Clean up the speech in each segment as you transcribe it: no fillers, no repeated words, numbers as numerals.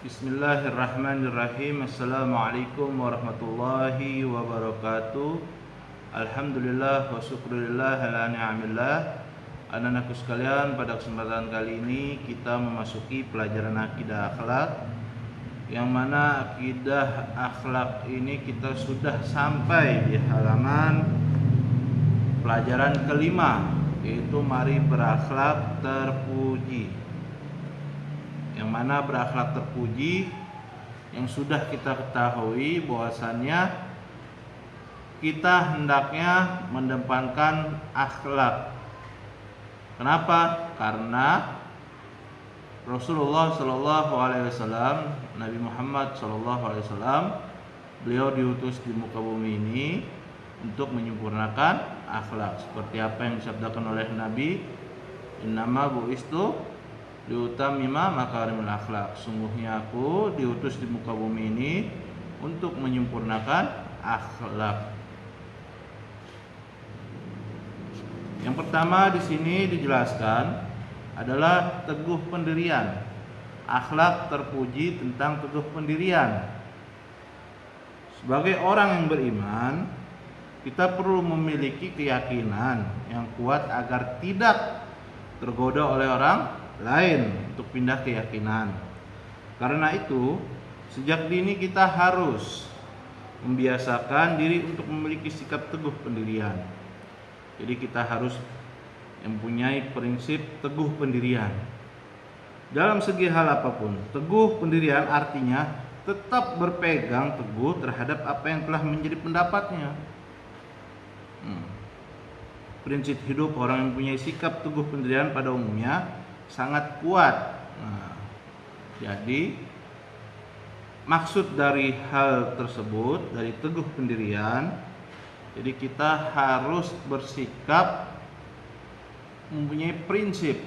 Bismillahirrahmanirrahim. Assalamualaikum warahmatullahi wabarakatuh. Alhamdulillah wa syukurillah ala ni'amillah. Anak-anakku sekalian, pada kesempatan kali ini kita memasuki pelajaran akidah akhlak, yang mana akidah akhlak ini kita sudah sampai di halaman pelajaran kelima, yaitu mari berakhlak terpuji. Yang mana berakhlak terpuji yang sudah kita ketahui bahwasannya kita hendaknya mengedepankan akhlak. Kenapa? Karena Rasulullah Shallallahu Alaihi Wasallam, Nabi Muhammad Shallallahu Alaihi Wasallam, beliau diutus di muka bumi ini untuk menyempurnakan akhlak. Seperti apa yang disabdakan oleh Nabi, innama bu'istu liutamima makarimul akhlak. Sungguhnya aku diutus di muka bumi ini untuk menyempurnakan akhlak. Yang pertama di sini dijelaskan adalah teguh pendirian. Akhlak terpuji tentang teguh pendirian. Sebagai orang yang beriman, kita perlu memiliki keyakinan yang kuat agar tidak tergoda oleh orang lain untuk pindah keyakinan. Karena itu, sejak dini kita harus membiasakan diri untuk memiliki sikap teguh pendirian. Jadi kita harus mempunyai prinsip teguh pendirian dalam segi hal apapun. Teguh pendirian artinya tetap berpegang teguh terhadap apa yang telah menjadi pendapatnya. Prinsip hidup orang yang mempunyai sikap teguh pendirian pada umumnya sangat kuat. Jadi maksud dari hal tersebut, dari teguh pendirian, jadi kita harus bersikap mempunyai prinsip.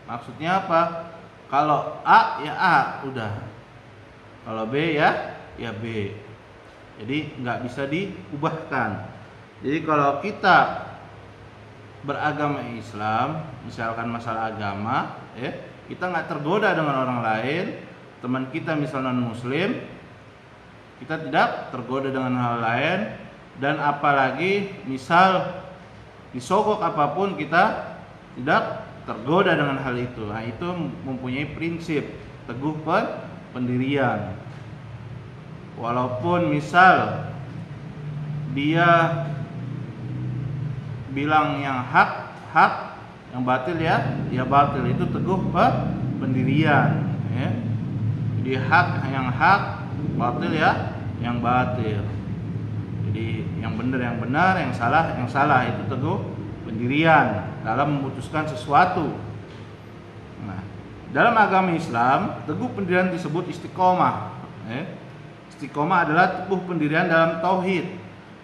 Maksudnya apa? Kalau A ya A, udah. Kalau B ya B. Jadi nggak bisa diubahkan. Jadi kalau kita beragama Islam, misalkan masalah agama, kita nggak tergoda dengan orang lain. Teman kita misalnya non Muslim, kita tidak tergoda dengan hal lain, dan apalagi misal disogok apapun kita tidak tergoda dengan hal itu. Nah, itu mempunyai prinsip teguh pendirian. Walaupun misal dia bilang yang hak, yang batil ya batil, itu teguh pendirian. Jadi yang hak, batil ya yang batil. Jadi yang benar, yang salah, itu teguh pendirian dalam memutuskan sesuatu. Nah, dalam agama Islam, teguh pendirian disebut istiqomah. Istiqomah adalah teguh pendirian dalam tauhid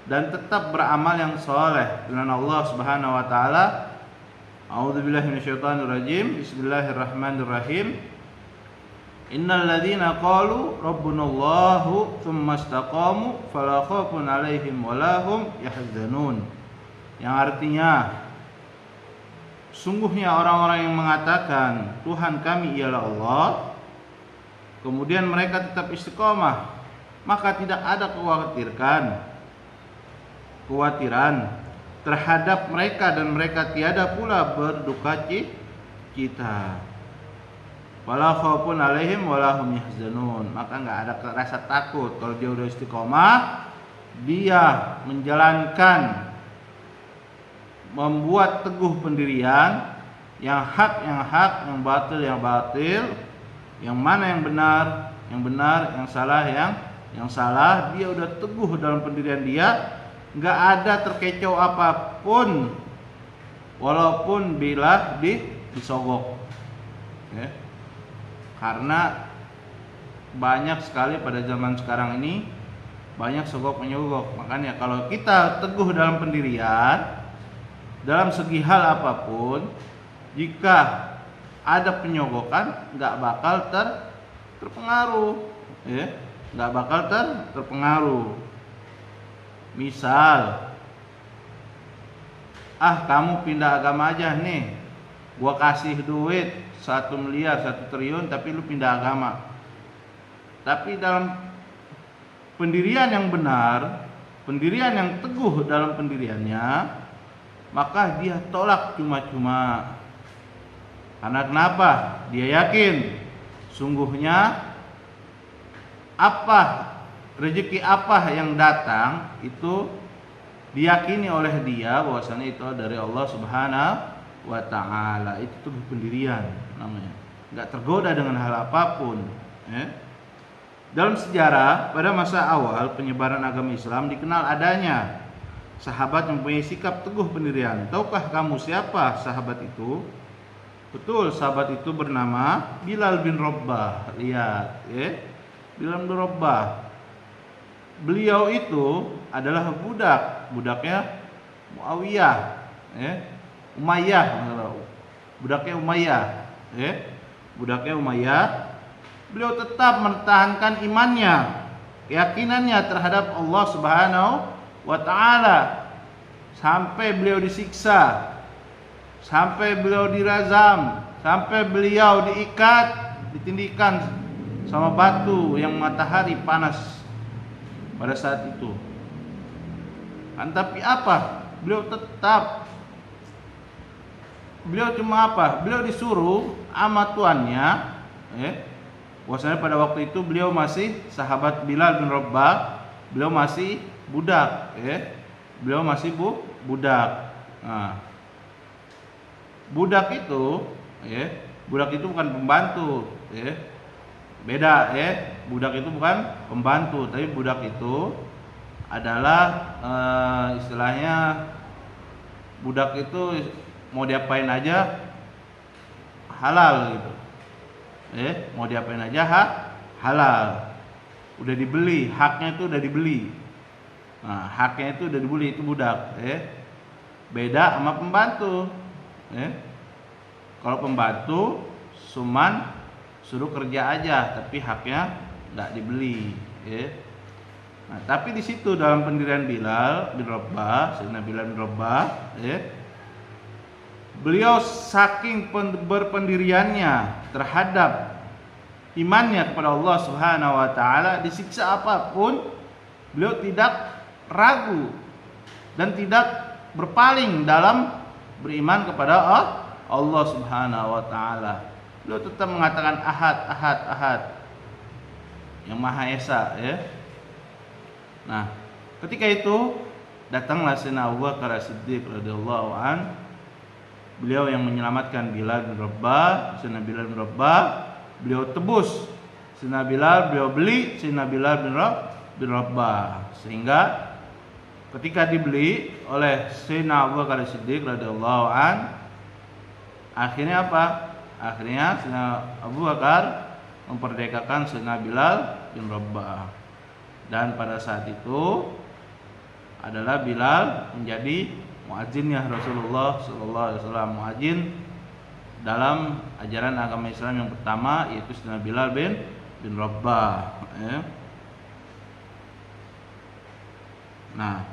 dan tetap beramal yang soleh dengan Allah Subhanahu wa taala. A'udzubillahi minasyaitonirrajim. Bismillahirrahmanirrahim. Innal ladzina qalu rabbunallahu tsumma istaqamu fala khaufun 'alaihim wala hum yahzanun. Yang artinya, sungguhnya orang-orang yang mengatakan Tuhan kami ialah Allah, kemudian mereka tetap istiqomah, maka tidak ada kekhawatiran terhadap mereka, dan mereka tiada pula berduka cita. Wala khaufun 'alaihim wala hum yahzanun. Maka enggak ada rasa takut kalau dia udah istiqomah, dia menjalankan, membuat teguh pendirian, yang hak, yang batil, yang mana yang benar, yang salah, yang salah. Dia udah teguh dalam pendirian dia, nggak ada terkecoh apapun, walaupun bila disogok. Karena banyak sekali pada zaman sekarang ini banyak sogok menyogok. Makanya kalau kita teguh dalam pendirian dalam segi hal apapun, jika ada penyogokan nggak bakal terpengaruh, nggak bakal terpengaruh. Misal, kamu pindah agama aja nih, gua kasih duit 1 miliar, 1 triliun, tapi lu pindah agama. Tapi dalam pendirian yang benar, pendirian yang teguh dalam pendiriannya, maka dia tolak cuma-cuma. Karena kenapa? Dia yakin sungguhnya rezeki apa yang datang itu diyakini oleh dia bahwasanya itu dari Allah Subhanahu wa taala. Itu tuh pendirian namanya. Enggak tergoda dengan hal apapun, Dalam sejarah pada masa awal penyebaran agama Islam dikenal adanya sahabat yang mempunyai sikap teguh pendirian. Tahukah kamu siapa sahabat itu? Betul, sahabat itu bernama Bilal bin Rabah. Lihat, Bilal bin Rabah. Beliau itu adalah budaknya Muawiyah, Umayyah, budaknya Umayyah, budaknya Umayyah. Beliau tetap mempertahankan imannya, keyakinannya terhadap Allah Subhanahu wa taala sampai beliau disiksa, sampai beliau dirazam, sampai beliau diikat, ditindikan sama batu yang matahari panas pada saat itu. Tapi apa? Beliau cuma apa? Beliau disuruh sama tuannya, bahwasanya pada waktu itu beliau masih sahabat Bilal bin Rabah, beliau masih budak, beliau masih budak. Nah, budak itu bukan pembantu, beda, budak itu bukan pembantu, tapi budak itu adalah istilahnya budak itu mau diapain aja halal gitu, mau diapain aja halal, udah dibeli, haknya itu udah dibeli. Nah, haknya itu udah dibeli, itu budak, beda sama pembantu. Kalau pembantu cuman suruh kerja aja, tapi haknya nggak dibeli. Nah, tapi di situ dalam pendirian Bilal bin Rabah, Sayyidina Bilal bin Rabah, beliau saking berpendiriannya terhadap imannya kepada Allah Subhanahu wa taala, disiksa apapun beliau tidak ragu dan tidak berpaling dalam beriman kepada Allah Subhanahu wa taala. Beliau tetap mengatakan ahad, yang Maha Esa, Nah, ketika itu datanglah Sayyidina Abu Bakar As-Siddiq radhiyallahu an. Beliau yang menyelamatkan Bilal bin Rabah, Sayyidina Bilal bin Rabah. Beliau tebus Sayyidina Bilal, beliau beli Sayyidina Bilal bin Rabah, sehingga ketika dibeli oleh Sayyidina Abu Bakar As-Siddiq radhiyallahu an, akhirnya apa? Akhirnya Sayyidina Abu Bakar memperdekakan Sayyidina Bilal bin Rabah. Dan pada saat itu adalah Bilal menjadi muadzinnya Rasulullah sallallahu alaihi wasallam, muadzin dalam ajaran agama Islam yang pertama, yaitu Sayyidina Bilal bin Rabah. Nah,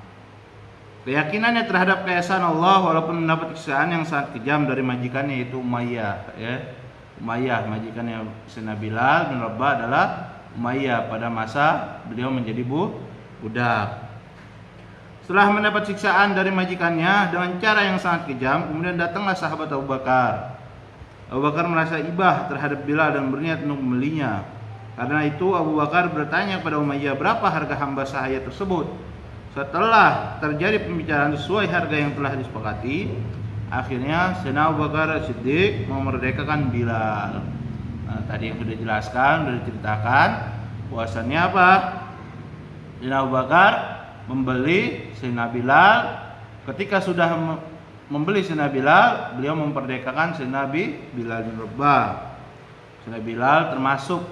keyakinannya terhadap keesaan Allah walaupun mendapat siksaan yang sangat kejam dari majikannya, yaitu Umayyah, Umayyah, majikannya Sayyidina Bilal bin Rabah adalah Umayyah pada masa beliau menjadi budak. Setelah mendapat siksaan dari majikannya dengan cara yang sangat kejam, kemudian datanglah sahabat Abu Bakar. Abu Bakar merasa ibah terhadap Bilal dan berniat untuk membelinya. Karena itu Abu Bakar bertanya kepada Umayyah, berapa harga hamba sahaya tersebut? Setelah terjadi pembicaraan sesuai harga yang telah disepakati, akhirnya Sayyidina Abu Bakar Siddiq memerdekakan Bilal. Nah, tadi yang sudah dijelaskan, sudah diceritakan, bahwasannya apa? Sayyidina Abu Bakar membeli Sayyidina Bilal. Ketika sudah membeli Sayyidina Bilal, beliau memperdekakan Sayyidina Bilal bin Rabah. Sayyidina Bilal termasuk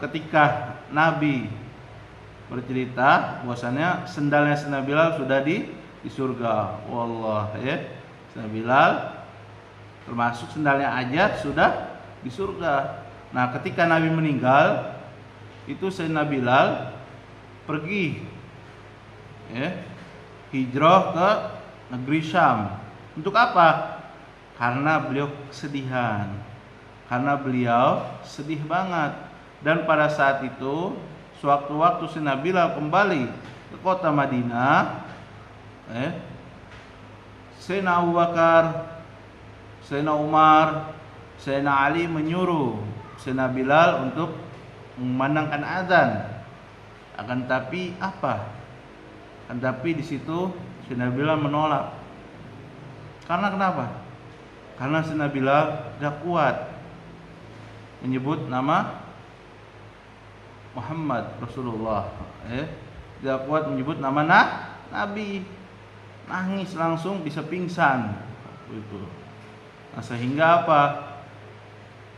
ketika Nabi bercerita bahwasanya sendalnya Sayyidina Bilal sudah di surga. Wallah, Sayyidina Bilal termasuk sendalnya aja sudah di surga. Nah, ketika Nabi meninggal, itu Sayyidina Bilal pergi hijrah ke negeri Syam. Untuk apa? Karena beliau kesedihan, karena beliau sedih banget. Dan pada saat itu sewaktu-waktu Sayyidina Bilal kembali ke kota Madinah, Sayyidina Abu Bakar, Sayyidina Umar, Sayyidina Ali menyuruh Sayyidina Bilal untuk memandangkan azan. Akan tapi di situ Sayyidina Bilal menolak. Karena kenapa? Karena Sayyidina Bilal tidak kuat menyebut nama Muhammad Rasulullah, tidak kuat menyebut nama Nabi, nangis langsung bisa pingsan itu. Nah, sehingga apa?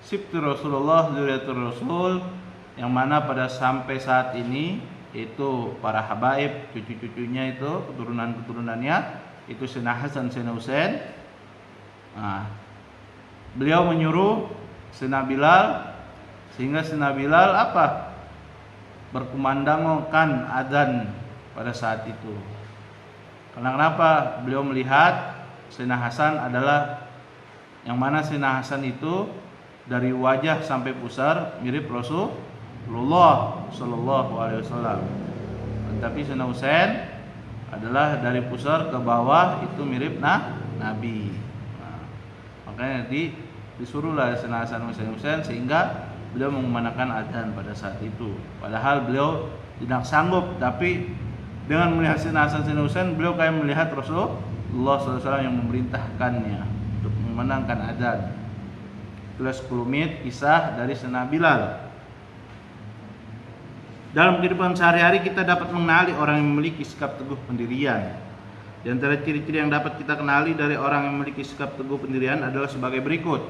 Sibtu Rasulullah, Dzurriyyatur Rasul, yang mana pada sampai saat ini itu para habaib, cucu-cucunya itu, keturunan-keturunannya itu Sayyidina Hasan, Sayyidina Husain. Nah, beliau menyuruh Sayyidina Bilal, sehingga Sayyidina Bilal berkumandangkan adzan pada saat itu. Karena kenapa? Beliau melihat Sayyidina Hasan adalah, yang mana Sayyidina Hasan itu dari wajah sampai pusar mirip Rasulullah Sallallahu Alaihi Wasallam. Tapi Sayyidina Husain adalah dari pusar ke bawah itu mirip Nabi. Nah, makanya disuruhlah Sayyidina Hasan Husain sehingga beliau mengumandangkan adzan pada saat itu. Padahal beliau tidak sanggup, tapi dengan melihat Sayyidina Hasan Sayyidina Husain, beliau kayak melihat Rasulullah SAW yang memerintahkannya untuk mengumandangkan adzan. Itulah 10 menit kisah dari Sayyidina Bilal. Dalam kehidupan sehari-hari kita dapat mengenali orang yang memiliki sikap teguh pendirian. Di antara ciri-ciri yang dapat kita kenali dari orang yang memiliki sikap teguh pendirian adalah sebagai berikut.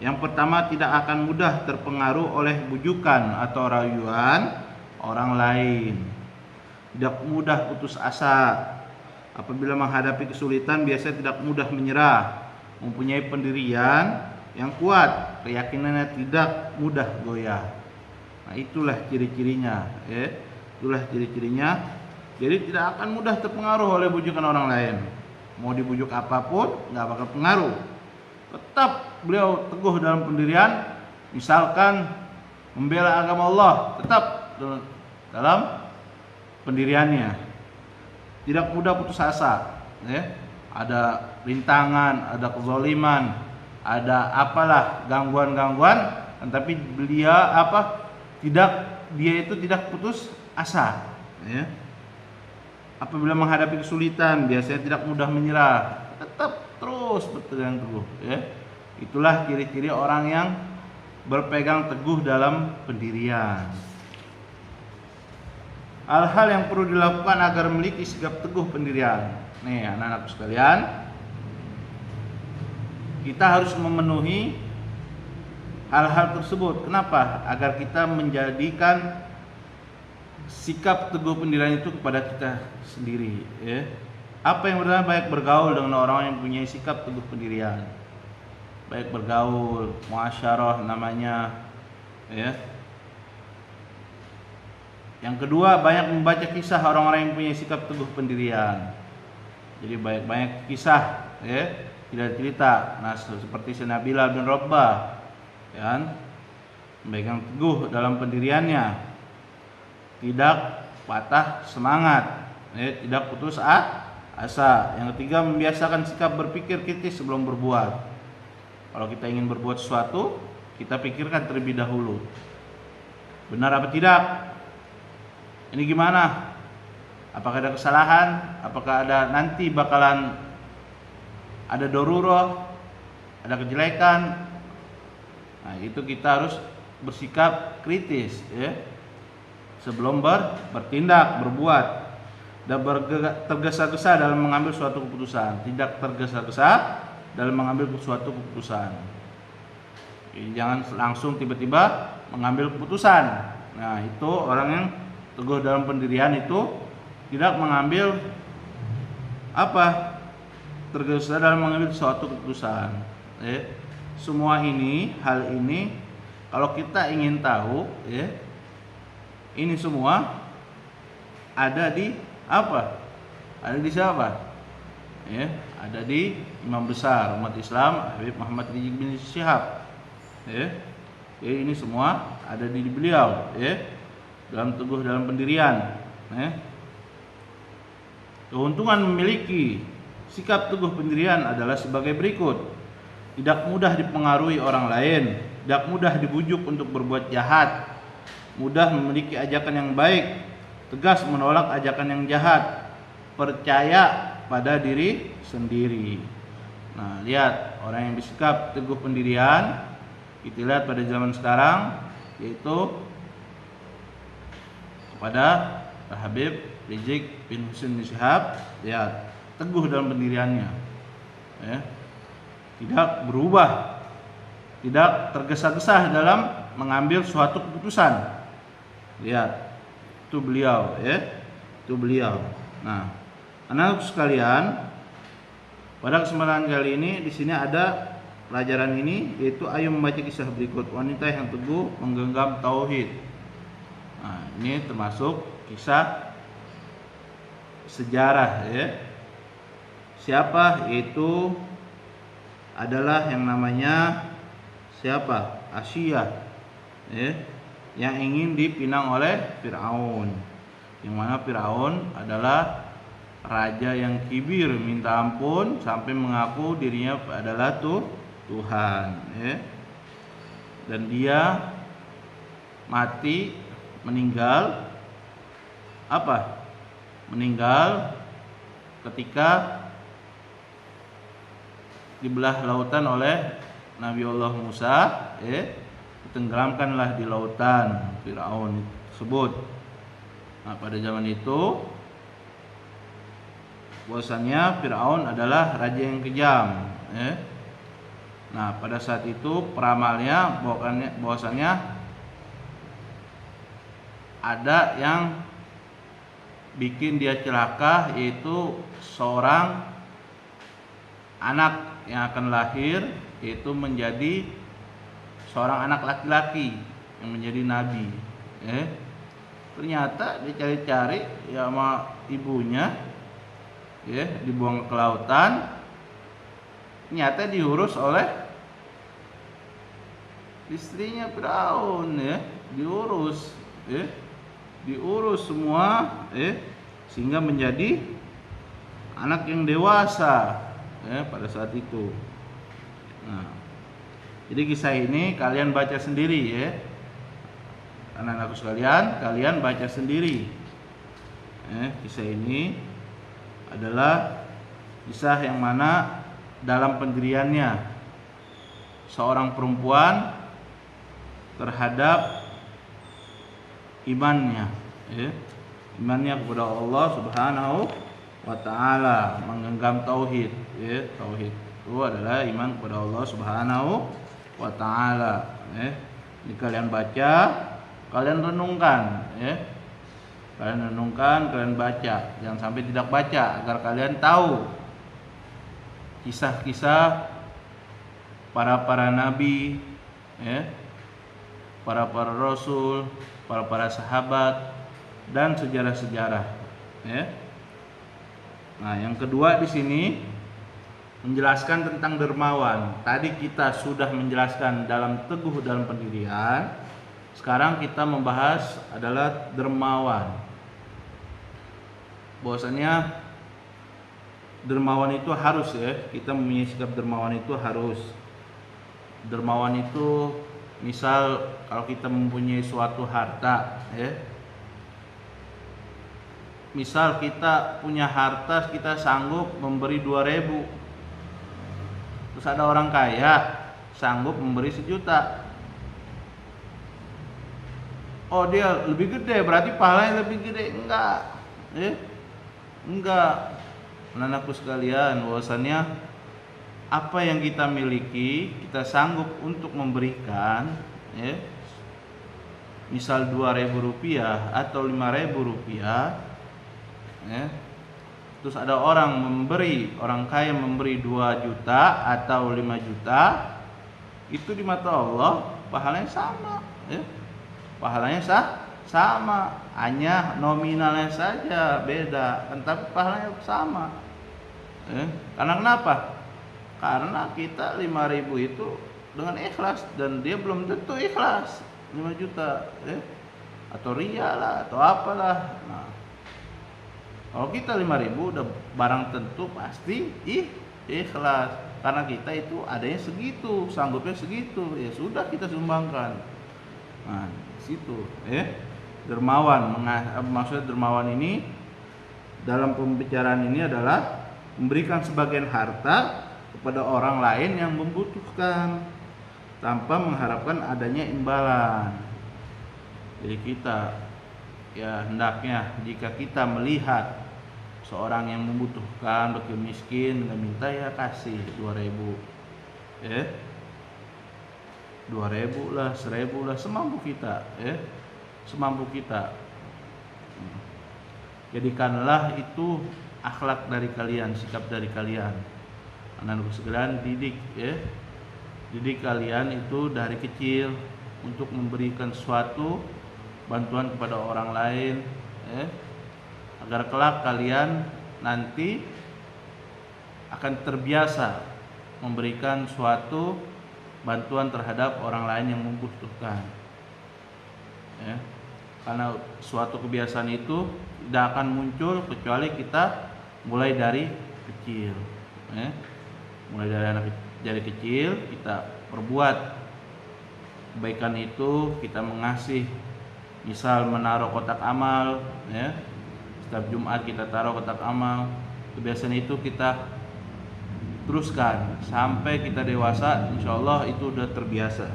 Yang pertama, tidak akan mudah terpengaruh oleh bujukan atau rayuan orang lain. Tidak mudah putus asa. Apabila menghadapi kesulitan, biasanya tidak mudah menyerah. Mempunyai pendirian yang kuat, keyakinannya tidak mudah goyah. Nah, itulah ciri-cirinya, Itulah ciri-cirinya. Jadi tidak akan mudah terpengaruh oleh bujukan orang lain. Mau dibujuk apapun, nggak bakal pengaruh. Tetap beliau teguh dalam pendirian. Misalkan membela agama Allah, tetap dalam pendiriannya. Tidak mudah putus asa, Ada rintangan, ada kezaliman, ada apalah gangguan-gangguan, tapi dia itu tidak putus asa, Apabila menghadapi kesulitan, biasanya tidak mudah menyerah, tetap terus berpegang teguh, Itulah ciri-ciri orang yang berpegang teguh dalam pendirian. Hal-hal yang perlu dilakukan agar memiliki sikap teguh pendirian. Nih, anak-anakku sekalian, kita harus memenuhi hal-hal tersebut. Kenapa? Agar kita menjadikan sikap teguh pendirian itu kepada kita sendiri, Apa yang pertama? Baik bergaul dengan orang yang punya sikap teguh pendirian. Baik bergaul, muasyarah namanya, Yang kedua, banyak membaca kisah orang-orang yang punya sikap teguh pendirian. Jadi banyak kisah, tidak cerita. Nah, seperti Sayyidina Bilal bin Rabah, memegang teguh dalam pendiriannya, tidak patah semangat, tidak putus asa. Yang ketiga, membiasakan sikap berpikir kritis sebelum berbuat. Kalau kita ingin berbuat sesuatu, kita pikirkan terlebih dahulu, benar apa tidak, ini gimana, apakah ada kesalahan, apakah ada nanti bakalan ada darurah, ada kejelekan. Nah, itu kita harus bersikap kritis, sebelum bertindak, berbuat, dan tergesa-gesa dalam mengambil suatu keputusan. Tidak tergesa-gesa dalam mengambil suatu keputusan. Jadi, jangan langsung tiba-tiba mengambil keputusan. Nah, itu orang yang teguh dalam pendirian itu tidak mengambil tergesa dalam mengambil suatu keputusan. Semua hal ini kalau kita ingin tahu, ini semua ada di apa? Ada di siapa? Ada di imam besar umat Islam Habib Muhammad Rizik bin Syihab. ya. Ini semua ada di beliau, ya, dalam teguh dalam pendirian, ya. Keuntungan memiliki sikap teguh pendirian adalah sebagai berikut: tidak mudah dipengaruhi orang lain, tidak mudah dibujuk untuk berbuat jahat, mudah memiliki ajakan yang baik, tegas menolak ajakan yang jahat, percaya pada diri sendiri. Nah, lihat orang yang bersikap teguh pendirian, kita lihat pada zaman sekarang, yaitu kepada Habib Rizik bin Husain bin Syihab, lihat teguh dalam pendiriannya, ya. Tidak berubah, tidak tergesa-gesa dalam mengambil suatu keputusan. Lihat, itu beliau, ya, itu beliau. Nah, anak sekalian, pada kesempatan kali ini di sini ada pelajaran ini, yaitu ayo membaca kisah berikut wanita yang teguh menggenggam tauhid. Nah, ini termasuk kisah sejarah, ya. Siapa? Itu adalah yang namanya siapa? Asia, ya, yang ingin dipinang oleh Firaun. Yang mana Firaun adalah raja yang kibir, minta ampun sampai mengaku dirinya adalah Tuhan, ya. Dan dia mati, meninggal apa? Meninggal ketika dibelah lautan oleh Nabi Allah Musa, ya. Ditenggelamkanlah di lautan Firaun tersebut. Nah, pada zaman itu bahwasanya Firaun adalah raja yang kejam, ya. Nah, pada saat itu peramalnya bahwasanya ada yang bikin dia celaka, yaitu seorang anak yang akan lahir, yaitu menjadi seorang anak laki-laki yang menjadi nabi, ya. Ternyata dicari-cari ya sama ibunya, ya, dibuang ke lautan. Ternyata diurus oleh istrinya Firaun, ya, diurus, ya, diurus semua, ya, sehingga menjadi anak yang dewasa, ya, pada saat itu. Nah, jadi kisah ini kalian baca sendiri, ya, anak-anakku sekalian, kalian baca sendiri, ya. Kisah ini adalah kisah yang mana dalam pendiriannya seorang perempuan terhadap imannya, ya, imannya kepada Allah Subhanahu wa taala, menggenggam tauhid, ya. Tauhid itu adalah iman kepada Allah Subhanahu wa taala, ya. Jadi kalian baca, kalian renungkan, ya. Kalian renungkan, kalian baca. Jangan sampai tidak baca, agar kalian tahu kisah-kisah para nabi, ya, para rasul, para sahabat, dan sejarah-sejarah, ya. Nah, yang kedua di sini menjelaskan tentang dermawan. Tadi kita sudah menjelaskan dalam teguh dalam pendirian. Sekarang kita membahas adalah dermawan. Bahwasanya dermawan itu harus, ya, kita mempunyai sikap dermawan itu harus. Dermawan itu misal kalau kita mempunyai suatu harta, ya. Misal kita punya harta, kita sanggup memberi 2.000. Terus ada orang kaya sanggup memberi 1.000.000. Oh, dia lebih gede, berarti pahalanya lebih gede. Enggak, ya. Enggak. Anak-anakku sekalian, bahwasannya apa yang kita miliki, kita sanggup untuk memberikan, ya. Misal 2.000 rupiah atau 5.000 rupiah, ya. Terus ada orang kaya memberi 2 juta atau 5 juta, itu di mata Allah pahalanya sama, ya. Pahalanya sama, hanya nominalnya saja beda, tapi pahalanya sama, ya. Karena kenapa? Karena kita 5.000 itu dengan ikhlas dan dia belum tentu ikhlas 5 juta atau ria lah atau apalah. Nah, kalau kita 5.000 udah barang tentu pasti ikhlas karena kita itu adanya segitu, sanggupnya segitu, ya sudah kita sumbangkan. Nah, situ dermawan, maksudnya dermawan ini dalam pembicaraan ini adalah memberikan sebagian harta kepada orang lain yang membutuhkan tanpa mengharapkan adanya imbalan. Jadi kita ya hendaknya jika kita melihat seorang yang membutuhkan, fakir miskin, nggak minta ya kasih 2.000, 2.000 lah, 1.000 lah, semampu kita, semampu kita. Jadikanlah itu akhlak dari kalian, sikap dari kalian. Anak-anak sekalian, didik kalian itu dari kecil untuk memberikan suatu bantuan kepada orang lain, agar kelak kalian nanti akan terbiasa memberikan suatu bantuan terhadap orang lain yang membutuhkan. Karena suatu kebiasaan itu tidak akan muncul kecuali kita mulai dari kecil. Mulai dari kecil kita perbuat kebaikan itu, kita mengasih, misal menaruh kotak amal, setiap Jumat kita taruh kotak amal. Kebiasaan itu kita teruskan sampai kita dewasa, insya Allah itu udah terbiasa.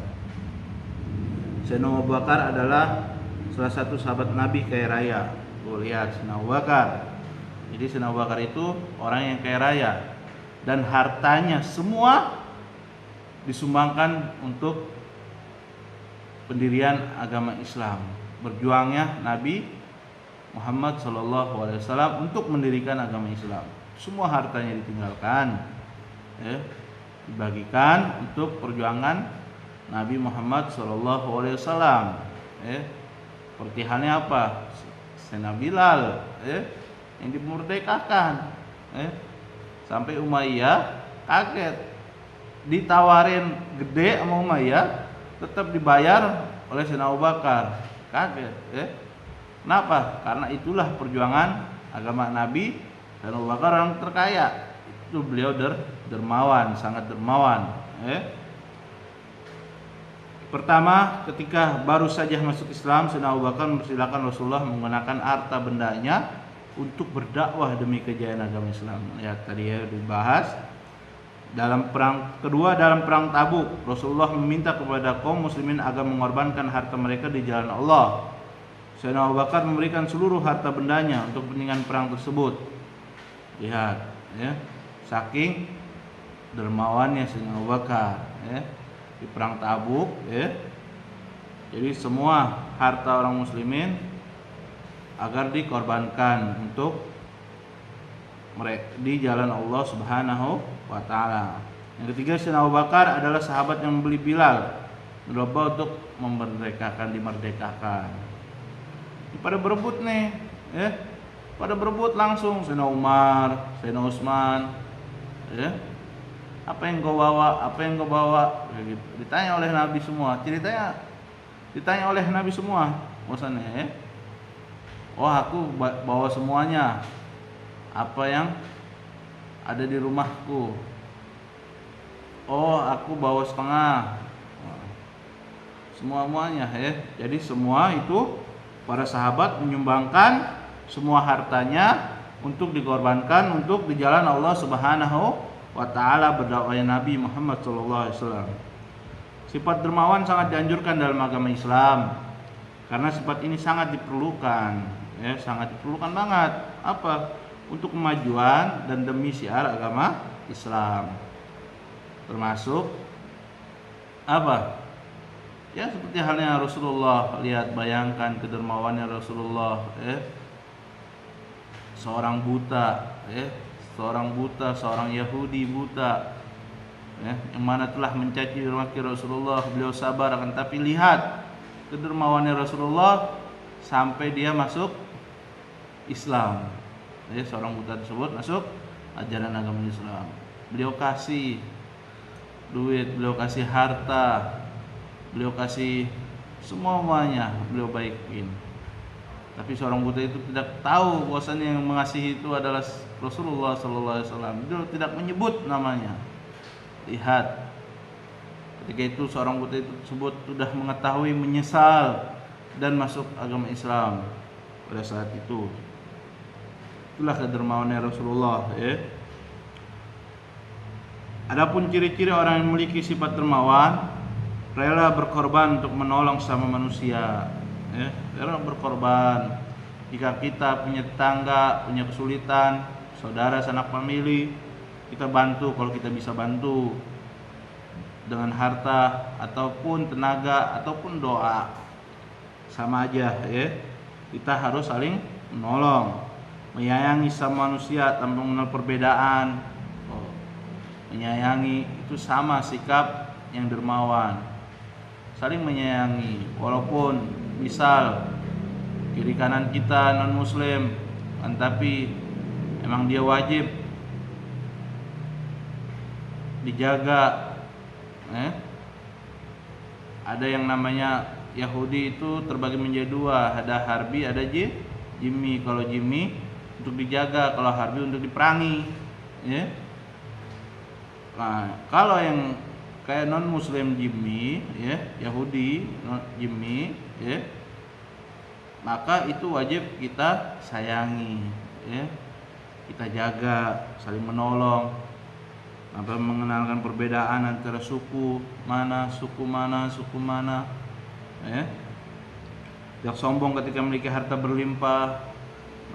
Sayyidina Abu Bakar adalah salah satu sahabat Nabi kaya raya. Lihat Sayyidina Abu Bakar. Jadi Sayyidina Abu Bakar itu orang yang kaya raya dan hartanya semua disumbangkan untuk pendirian agama Islam. Berjuangnya Nabi Muhammad SAW untuk mendirikan agama Islam. Semua hartanya ditinggalkan, dibagikan untuk perjuangan Nabi Muhammad SAW. Seperti halnya apa? Sayyidina Bilal, yang dimerdekakan, sampai Umayyah kaget, ditawarin gede sama Umayyah, tetap dibayar oleh Sayyidina Abu Bakar, kaget. Kenapa? Karena itulah perjuangan agama Nabi, dan Abu Bakar orang terkaya. Itu beliau dermawan, sangat dermawan. Pertama, ketika baru saja masuk Islam, Sayyidina Abu Bakar mempersilahkan Rasulullah menggunakan harta bendanya untuk berdakwah demi kejayaan agama Islam. Lihat tadi dibahas. Dalam perang kedua, dalam perang Tabuk, Rasulullah meminta kepada kaum muslimin agar mengorbankan harta mereka di jalan Allah. Sayyidina Abu Bakar memberikan seluruh harta bendanya untuk kepentingan perang tersebut. Lihat, saking dermawannya Sayyidina Abu Bakar, di perang Tabuk, jadi semua harta orang muslimin agar dikorbankan untuk mereka di jalan Allah Subhanahu wa taala. Yang ketiga, Sayyidina Abu Bakar adalah sahabat yang membeli Bilal untuk dimerdekakan. Pada berebut nih, pada berebut langsung Sayyidina Umar, Sayyidina Utsman, apa yang kau bawa, apa yang kau bawa, gitu. Ditanya oleh Nabi semua, ceritanya ditanya oleh Nabi semua, bosannya, oh aku bawa semuanya, apa yang ada di rumahku, oh aku bawa setengah, semuanya, jadi semua itu para sahabat menyumbangkan semua hartanya untuk dikorbankan untuk di jalan Allah Subhanahu wa taala, berdakwahnya Nabi Muhammad SAW. Sifat dermawan sangat dianjurkan dalam agama Islam karena sifat ini sangat diperlukan, sangat diperlukan banget. Apa? Untuk kemajuan dan demi syiar agama Islam. Termasuk apa? Ya seperti halnya Rasulullah. Lihat, bayangkan kedermawannya Rasulullah, seorang buta, seorang Yahudi buta, yang mana telah mencaci maki Rasulullah, beliau sabar, akan tapi lihat kedermawannya Rasulullah sampai dia masuk Islam. Seorang buta tersebut masuk ajaran agama Islam. Beliau kasih duit, beliau kasih harta, beliau kasih semuanya, beliau baikin. Tapi seorang buta itu tidak tahu bahwasanya yang mengasihi itu adalah Rasulullah SAW. Beliau tidak menyebut namanya. Lihat, ketika itu seorang buta itu tersebut sudah mengetahui, menyesal dan masuk agama Islam pada saat itu. Itulah kedermawannya Rasulullah, ya. Adapun ciri-ciri orang yang memiliki sifat dermawan, rela berkorban untuk menolong sama manusia, ya. Rela berkorban. Jika kita punya tetangga, punya kesulitan, saudara, sanak famili, kita bantu kalau kita bisa bantu dengan harta ataupun tenaga ataupun doa, sama aja, ya. Kita harus saling menolong, menyayangi sama manusia tanpa mengenal perbedaan. Menyayangi itu sama sikap yang dermawan, saling menyayangi. Walaupun misal kiri kanan kita non muslim, tapi emang dia wajib dijaga. Ada yang namanya Yahudi itu terbagi menjadi dua, ada harbi, ada jimmi. Kalau jimmi untuk dijaga, kalau harbi untuk diperangi, ya. Nah, kalau yang kayak non muslim jimmi, ya, Yahudi jimmi, ya, maka itu wajib kita sayangi, ya, kita jaga, saling menolong, tanpa mengenalkan perbedaan antara suku mana, ya. Tidak sombong ketika memiliki harta berlimpah.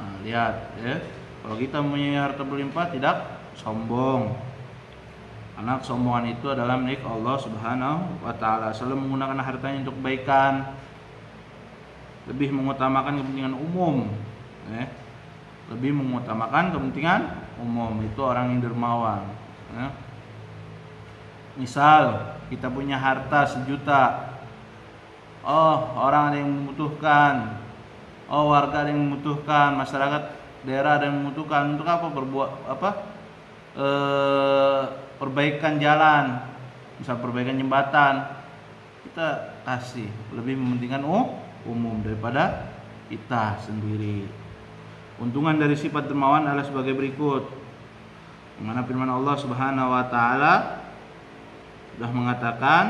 Nah, lihat, ya, kalau kita mempunyai harta berlimpah tidak sombong. Karena kesombongan itu adalah milik Allah Subhanahu wa Ta'ala. Selalu menggunakan hartanya untuk kebaikan, lebih mengutamakan kepentingan umum, ya. Lebih mengutamakan kepentingan umum, itu orang yang dermawan, ya. Misal kita punya harta 1 juta, orang ada yang membutuhkan, warga ada yang membutuhkan, masyarakat daerah ada yang membutuhkan. Untuk apa? Berbuat apa? Perbaikan jalan, misal perbaikan jembatan, kita kasih, lebih mementingkan umum daripada kita sendiri. Untungan dari sifat dermawan adalah sebagai berikut. Mana firman Allah Subhanahu wa Ta'ala sudah mengatakan,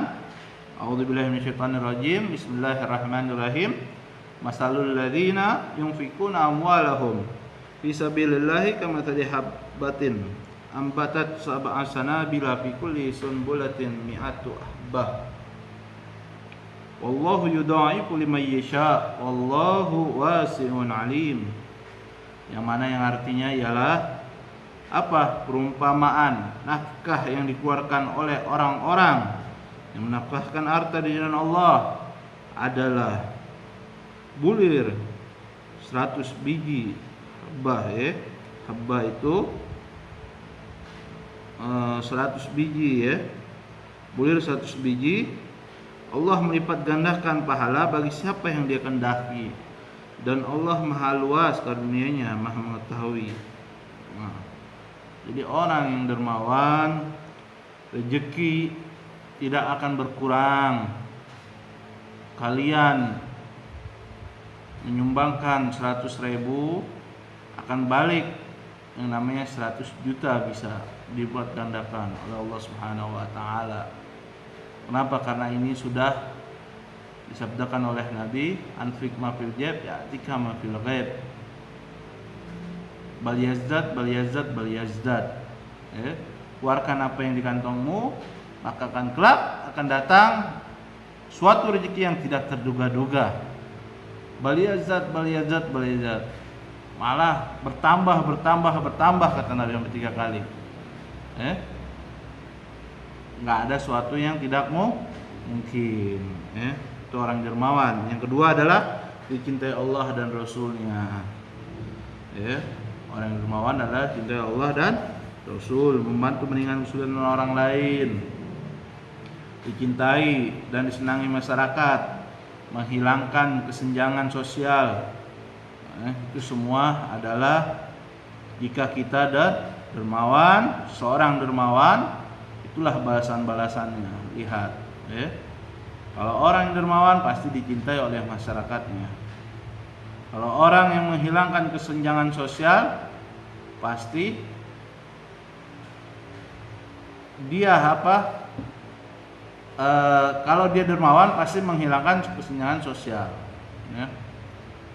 A'udzubillahi minasyaitonirrajim, Bismillahirrahmanirrahim. Masalul ladzina yunfikuna amwalahum fi sabilillahi kamathali habbatin ambatat sab'a sanabila fi kulli sunbulatin mi'atu ahbah. Wallahu yudha'ifu liman yasha' wallahu wasi'un alim. Yang mana yang artinya ialah apa? Perumpamaan nafkah yang dikeluarkan oleh orang-orang yang menafkahkan harta di jalan Allah adalah bulir 100 biji habbah, ya. Habbah itu 100 biji, ya. Bulir 100 biji. Allah melipat gandakan pahala bagi siapa yang Dia kehendaki, dan Allah Maha luas karunia-Nya, Maha mengetahui. Nah, jadi orang yang dermawan, rezeki tidak akan berkurang. Kalian menyumbangkan 100.000, akan balik yang namanya 100 juta bisa dibuat gandakan oleh Allah Subhanahu wa Ta'ala. Kenapa? Karena ini sudah disabdakan oleh Nabi, anfik ma fil jaib ya'tika ma fil ghaib, bal yazdad. Keluarkan apa yang di kantongmu, maka akan kelak akan datang suatu rezeki yang tidak terduga-duga. Bal yazdad. Malah bertambah kata Nabi sampai 3 kali. Nggak ada suatu yang tidak mungkin, itu orang dermawan. Yang kedua adalah dicintai Allah dan Rasulnya, orang yang dermawan adalah cintai Allah dan Rasul, membantu meringankan kesulitan orang lain, dicintai dan disenangi masyarakat, menghilangkan kesenjangan sosial. Itu semua adalah jika kita dermawan. Seorang dermawan Itulah balasan-balasannya. Lihat, ya. Kalau orang yang dermawan pasti dicintai oleh masyarakatnya. Kalau orang yang menghilangkan kesenjangan sosial, pasti dia kalau dia dermawan pasti menghilangkan kesenjangan sosial, ya.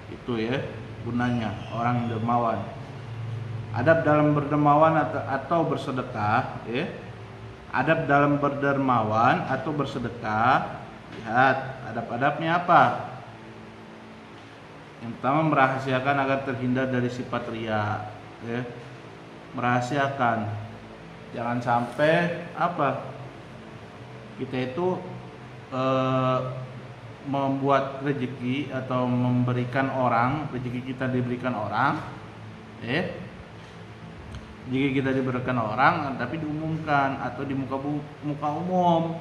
Itu ya gunanya orang yang dermawan. Adab dalam berdermawan atau bersedekah, ya. Adab dalam berdermawan atau bersedekah. Lihat adab-adabnya apa? Yang pertama, merahasiakan agar terhindar dari sifat riya, ya. Merahasiakan, jangan sampai kita itu membuat rezeki atau memberikan orang, rezeki kita diberikan orang, jika kita diberikan orang tapi diumumkan atau di muka umum,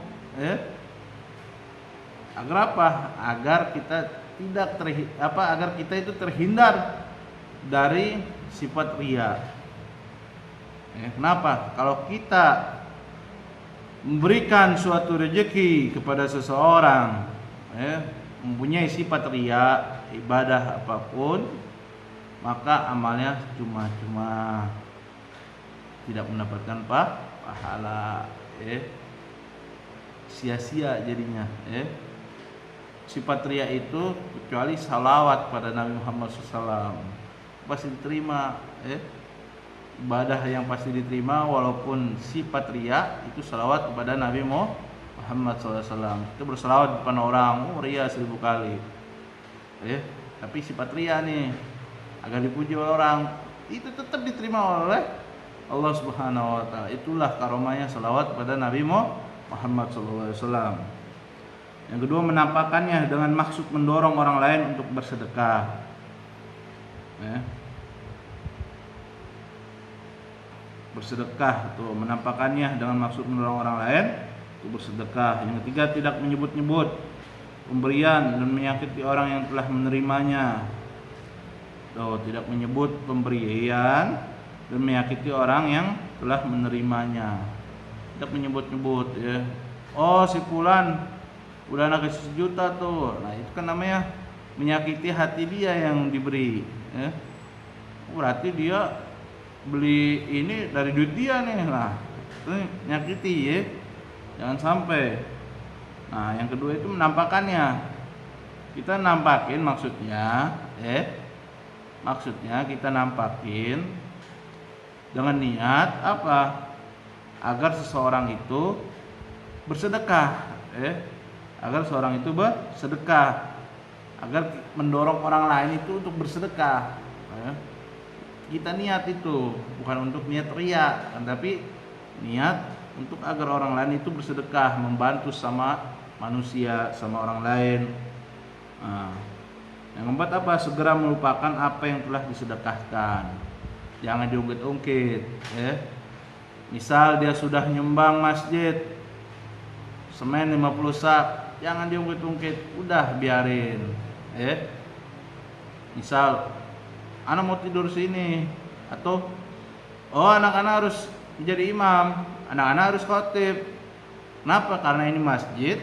agar apa? Agar kita agar kita itu terhindar dari sifat riya. Kenapa? Kalau kita memberikan suatu rezeki kepada seseorang, mempunyai sifat riya, ibadah apapun, maka amalnya cuma tidak mendapatkan pahala, sia-sia jadinya. Sifat riya itu kecuali salawat pada Nabi Muhammad SAW pasti diterima, ibadah yang pasti diterima walaupun sifat riya itu salawat kepada Nabi Muhammad SAW. Kita bersalawat depan orang, riya 1000 kali, tapi sifat riya nih agar dipuji oleh orang, itu tetap diterima oleh Allah Subhanahu wa Ta'ala. Itulah karomahnya salawat pada Nabi Muhammad SAW. Yang kedua, menampakkannya dengan maksud mendorong orang lain untuk bersedekah. Bersedekah itu menampakkannya dengan maksud mendorong orang lain untuk bersedekah. Yang ketiga, tidak menyebut-nyebut pemberian dan menyakiti orang yang telah menerimanya. Tidak menyebut pemberian dan menyakiti orang yang telah menerimanya. Tidak menyebut-nyebut, ya. Oh, si fulan udah anak 1 juta tuh. Nah, itu kan namanya menyakiti hati dia yang diberi, ya. Berarti dia beli ini dari duit dia nih. Nah, itu nyakiti, ya. Jangan sampai. Nah, yang kedua itu menampakkannya. Kita nampakin maksudnya, maksudnya kita nampakin dengan niat apa? Agar seseorang itu bersedekah, agar seorang itu bersedekah, agar mendorong orang lain itu untuk bersedekah. Kita niat itu bukan untuk niat riya, tapi niat untuk agar orang lain itu bersedekah, membantu sama manusia, sama orang lain. Yang keempat apa? Segera melupakan apa yang telah disedekahkan. Jangan diungkit-ungkit, Misal dia sudah nyumbang masjid semen 50 sak, jangan diungkit-ungkit, udah biarin, Misal anak mau tidur sini, atau anak-anak harus jadi imam, anak-anak harus khotib. Kenapa? Karena ini masjid,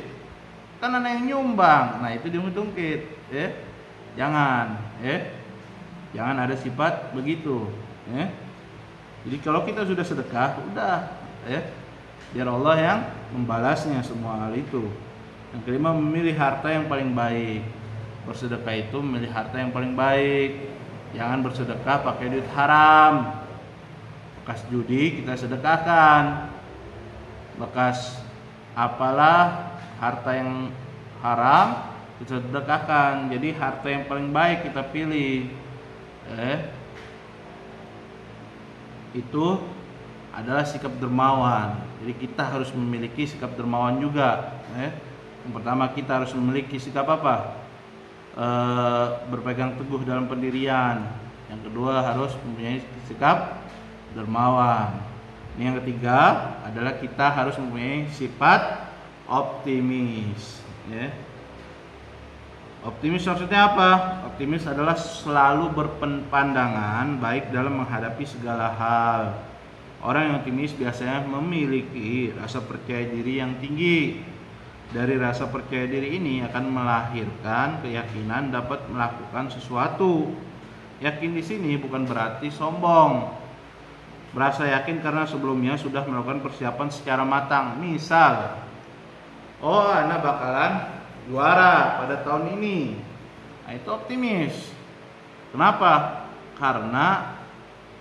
kan anak yang nyumbang. Nah, itu diungkit-ungkit, Jangan, jangan ada sifat begitu, Jadi kalau kita sudah sedekah, udah, biar Allah yang membalasnya semua hal itu. Yang kelima, memilih harta yang paling baik. Bersedekah itu memilih harta yang paling baik. Jangan bersedekah pakai duit haram. Bekas judi kita sedekahkan. Bekas apalah harta yang haram kita sedekahkan. Jadi harta yang paling baik kita pilih. Itu adalah sikap dermawan. Jadi kita harus memiliki sikap dermawan juga. Yang pertama, kita harus memiliki sikap apa? Berpegang teguh dalam pendirian. Yang kedua, harus mempunyai sikap dermawan. Ini yang ketiga adalah kita harus mempunyai sifat optimis. Optimis maksudnya apa? Optimis adalah selalu berpandangan baik dalam menghadapi segala hal. Orang yang optimis biasanya memiliki rasa percaya diri yang tinggi. Dari rasa percaya diri ini akan melahirkan keyakinan dapat melakukan sesuatu. Yakin di sini bukan berarti sombong. Berasa yakin karena sebelumnya sudah melakukan persiapan secara matang. Misal, oh Ana bakalan juara pada tahun ini. Nah, itu optimis. Kenapa? Karena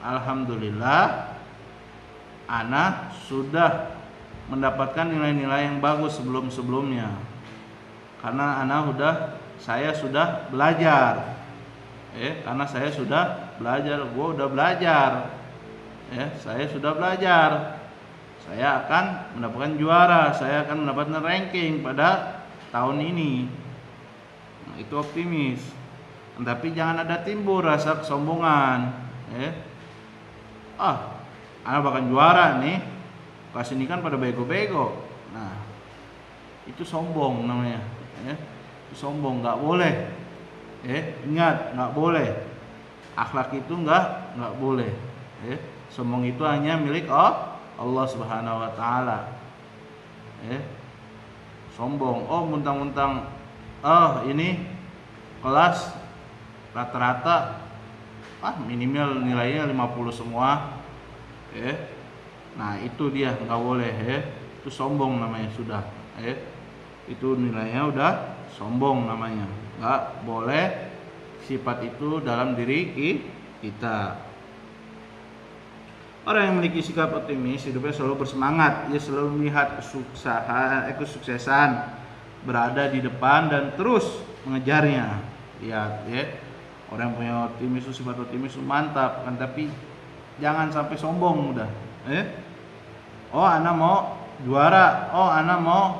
alhamdulillah Ana sudah mendapatkan nilai-nilai yang bagus sebelum-sebelumnya. Karena saya sudah belajar. Karena saya sudah belajar, udah belajar. Saya sudah belajar. Saya akan mendapatkan juara, saya akan mendapatkan ranking pada tahun ini. Nah, itu optimis. Tapi jangan ada timbul rasa kesombongan. Ana bakal juara nih. Kelas ini kan pada bego-bego. Nah, itu sombong namanya. Itu sombong, nggak boleh. Ingat, nggak boleh. Akhlak itu nggak boleh. Sombong itu hanya milik Allah Subhanahu Wa Taala. Sombong. Mentang-mentang ini kelas rata-rata minimal nilainya 50 semua. Nah, itu dia nggak boleh. Itu sombong namanya sudah. Itu nilainya udah sombong namanya. Nggak boleh sifat itu dalam diri kita. Orang yang memiliki sikap optimis hidupnya selalu bersemangat. Ia selalu melihat kesuksesan berada di depan dan terus mengejarnya. Lihat, orang yang punya optimis, sifat optimis mantap kan, tapi jangan sampai sombong udah. Ana mau juara. Ana mau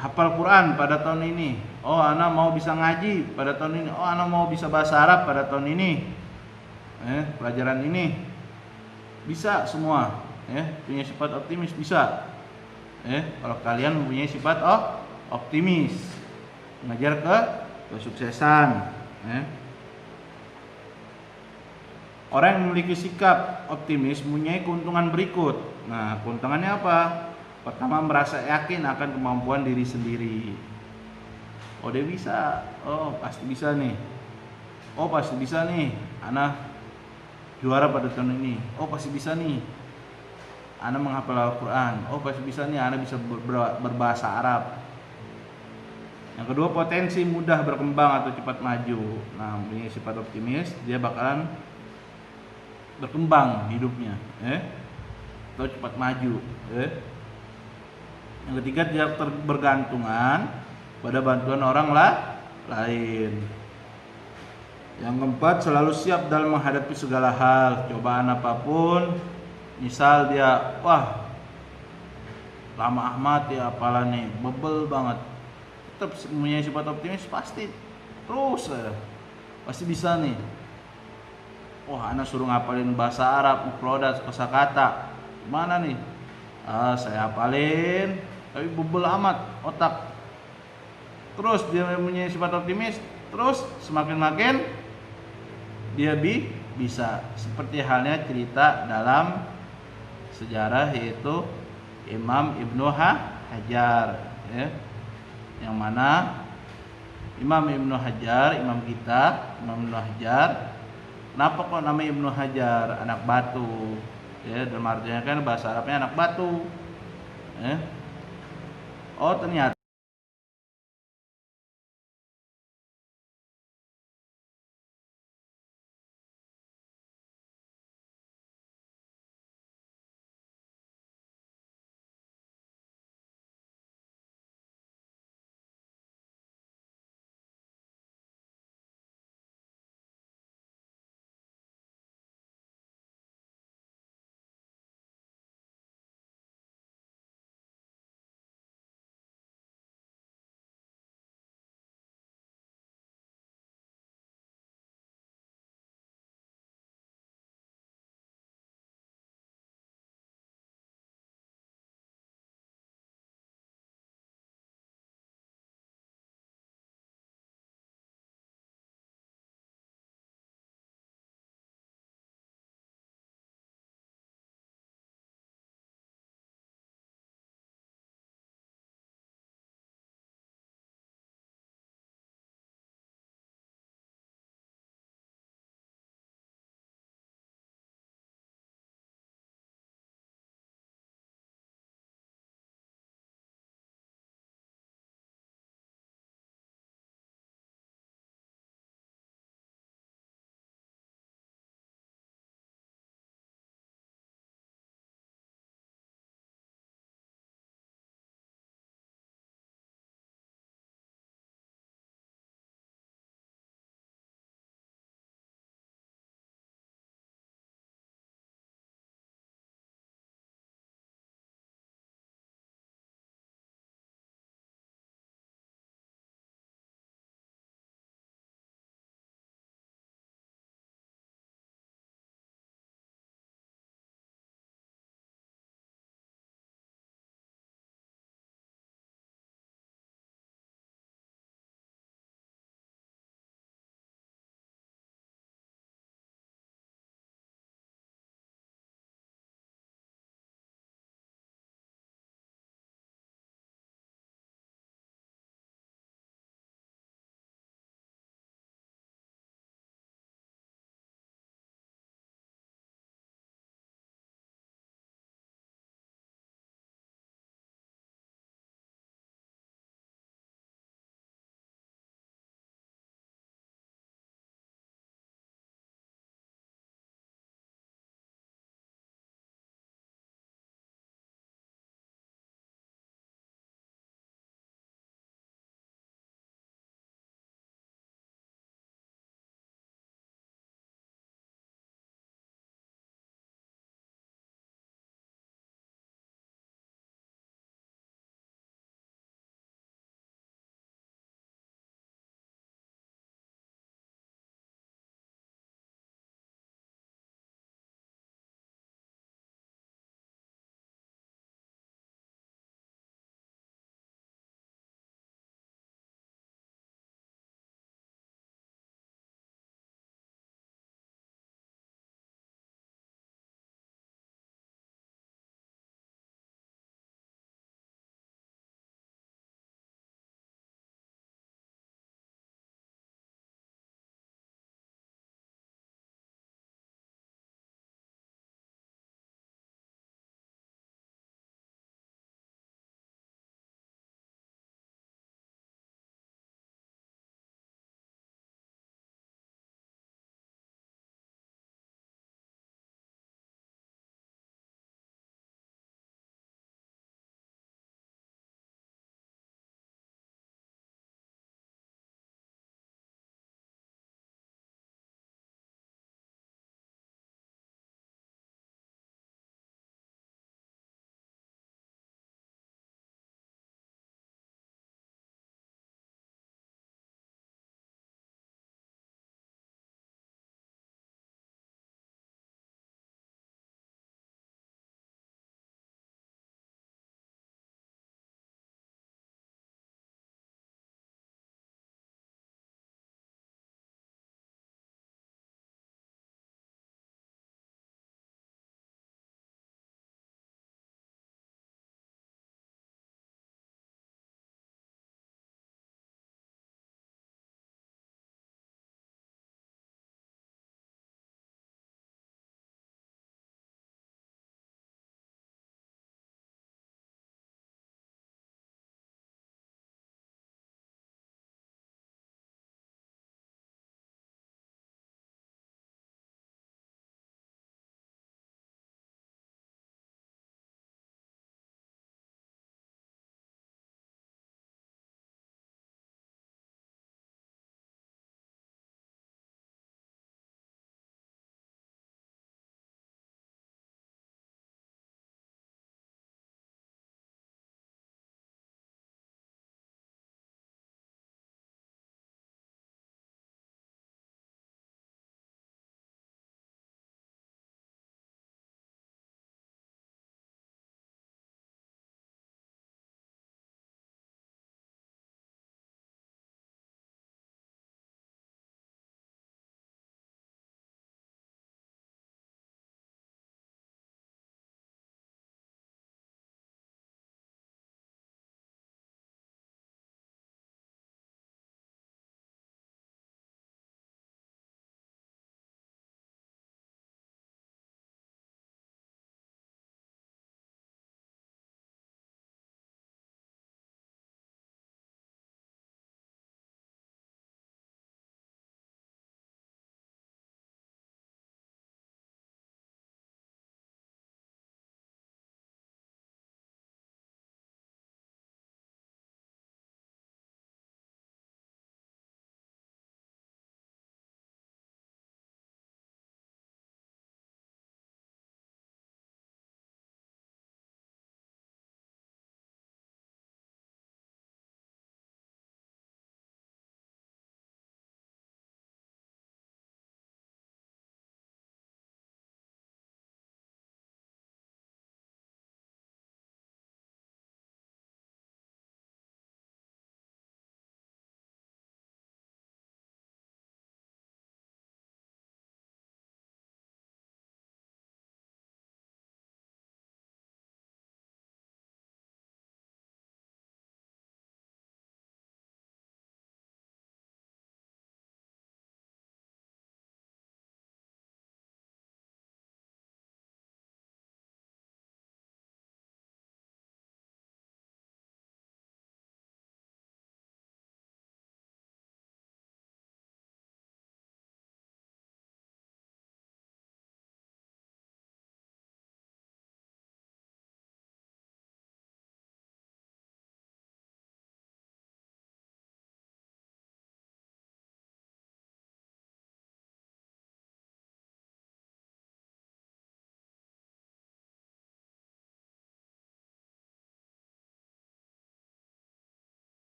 hafal Quran pada tahun ini. Ana mau bisa ngaji pada tahun ini. Ana mau bisa bahasa Arab pada tahun ini. Pelajaran ini bisa semua. Punya sifat optimis bisa. Kalau kalian mempunyai sifat optimis, mengajar ke kesuksesan. Orang yang memiliki sikap optimis mempunyai keuntungan berikut. Nah, keuntungannya apa? Pertama, merasa yakin akan kemampuan diri sendiri. Dia bisa. Pasti bisa nih. Pasti bisa nih. Ana juara pada tahun ini. Pasti bisa nih. Ana menghafal Al-Quran. Pasti bisa nih. Ana bisa berbahasa Arab. Yang kedua, potensi mudah berkembang atau cepat maju. Nah, punya sifat optimis, dia bakalan berkembang hidupnya, atau cepat maju. Yang ketiga, tidak bergantungan pada bantuan orang lain. Yang keempat, selalu siap dalam menghadapi segala hal, cobaan apapun. Misal dia, lama amat ya apalah nih, bebel banget, tetap punya sifat optimis, pasti terus pasti bisa nih. Anak suruh ngapalin bahasa Arab, mufradat, kosakata, gimana nih? Saya hafalin, tapi bebel amat otak. Terus dia punya sifat optimis, terus semakin dia bisa. Seperti halnya cerita dalam sejarah, yaitu Imam Ibnu Hajar, yang mana Imam Ibnu Hajar, imam Ibnu Hajar. Kenapa kok namanya Ibnu Hajar? Anak batu. Dalam artinya kan bahasa Arabnya anak batu. Ternyata